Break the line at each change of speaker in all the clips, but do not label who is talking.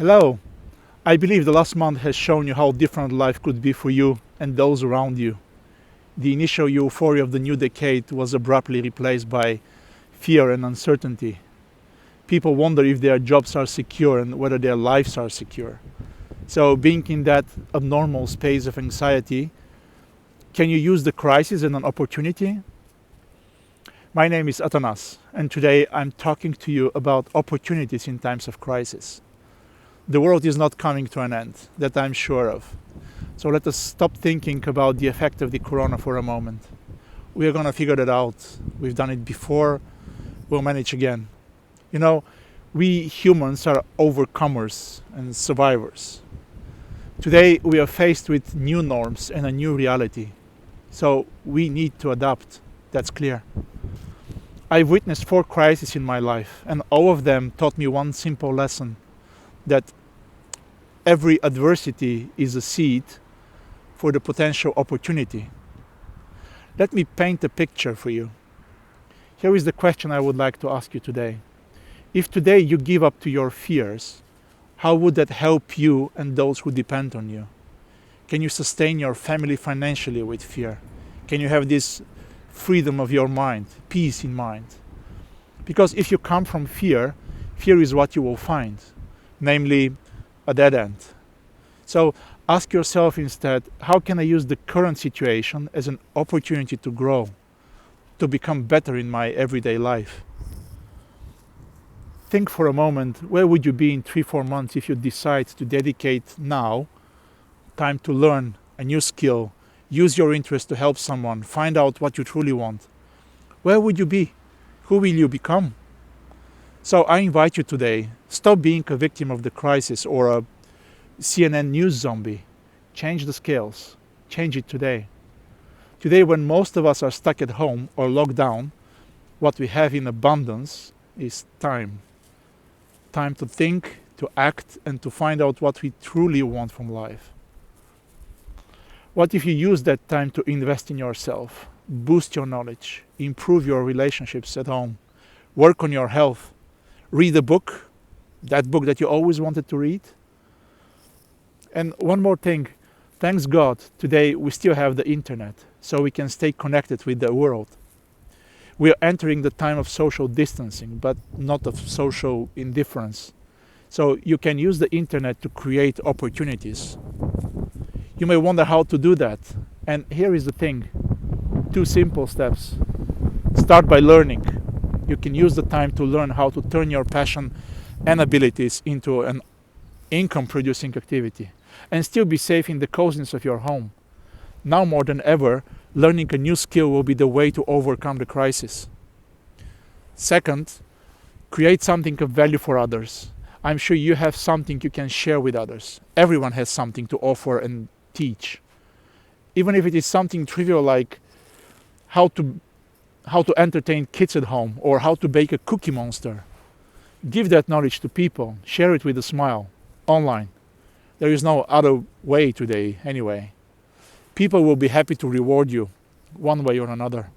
Hello. I believe the last month has shown you how different life could be for you and those around you. The initial euphoria of the new decade was abruptly replaced by fear and uncertainty. People wonder if their jobs are secure and whether their lives are secure. So, being in that abnormal space of anxiety, can you use the crisis as an opportunity? My name is Atanas, and today I'm talking to you about opportunities in times of crisis. The world is not coming to an end, that I'm sure of. So let us stop thinking about the effect of the corona for a moment. We are going to figure that out. We've done it before, we'll manage again. You know, we humans are overcomers and survivors. Today we are faced with new norms and a new reality. So we need to adapt, that's clear. I've witnessed 4 crises in my life, and all of them taught me one simple lesson, that every adversity is a seed for the potential opportunity. Let me paint a picture for you. Here is the question I would like to ask you today. If today you give up to your fears, how would that help you and those who depend on you? Can you sustain your family financially with fear? Can you have this freedom of your mind, peace in mind? Because if you come from fear, fear is what you will find, namely a dead end. So ask yourself instead, how can I use the current situation as an opportunity to grow, to become better in my everyday life? Think for a moment, where would you be in 3-4 months if you decide to dedicate now time to learn a new skill, use your interest to help someone, find out what you truly want? Where would you be? Who will you become? So I invite you today, stop being a victim of the crisis or a CNN news zombie. Change the scales. Change it today. Today, when most of us are stuck at home or locked down, what we have in abundance is time. Time to think, to act, and to find out what we truly want from life. What if you use that time to invest in yourself, boost your knowledge, improve your relationships at home, work on your health, read a book, that book that you always wanted to read? And one more thing, thanks God, today we still have the internet, so we can stay connected with the world. We are entering the time of social distancing, but not of social indifference. So you can use the internet to create opportunities. You may wonder how to do that. And here is the thing, 2 simple steps. Start by learning. You can use the time to learn how to turn your passion and abilities into an income-producing activity and still be safe in the coziness of your home. Now more than ever, learning a new skill will be the way to overcome the crisis. Second, create something of value for others. I'm sure you have something you can share with others. Everyone has something to offer and teach. Even if it is something trivial like how to entertain kids at home or how to bake a cookie monster. Give that knowledge to people. Share it with a smile, online. There is no other way today anyway. People will be happy to reward you one way or another.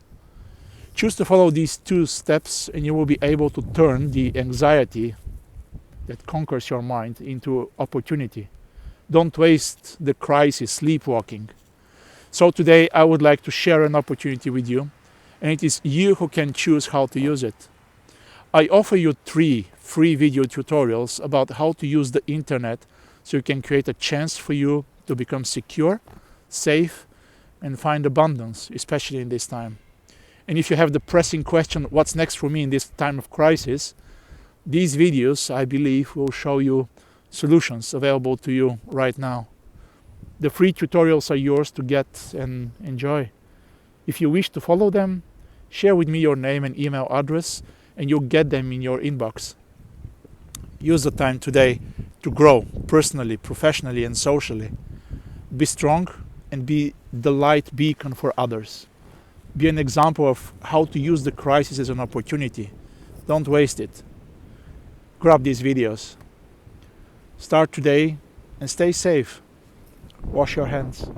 Choose to follow these 2 steps and you will be able to turn the anxiety that conquers your mind into opportunity. Don't waste the crisis sleepwalking. So today I would like to share an opportunity with you, and it is you who can choose how to use it. I offer you 3 free video tutorials about how to use the internet so you can create a chance for you to become secure, safe, and find abundance, especially in this time. And if you have the pressing question, what's next for me in this time of crisis, these videos, I believe, will show you solutions available to you right now. The free tutorials are yours to get and enjoy. If you wish to follow them, share with me your name and email address and you'll get them in your inbox. Use the time today to grow personally, professionally, and socially. Be strong and be the light beacon for others. Be an example of how to use the crisis as an opportunity. Don't waste it. Grab these videos. Start today and stay safe. Wash your hands.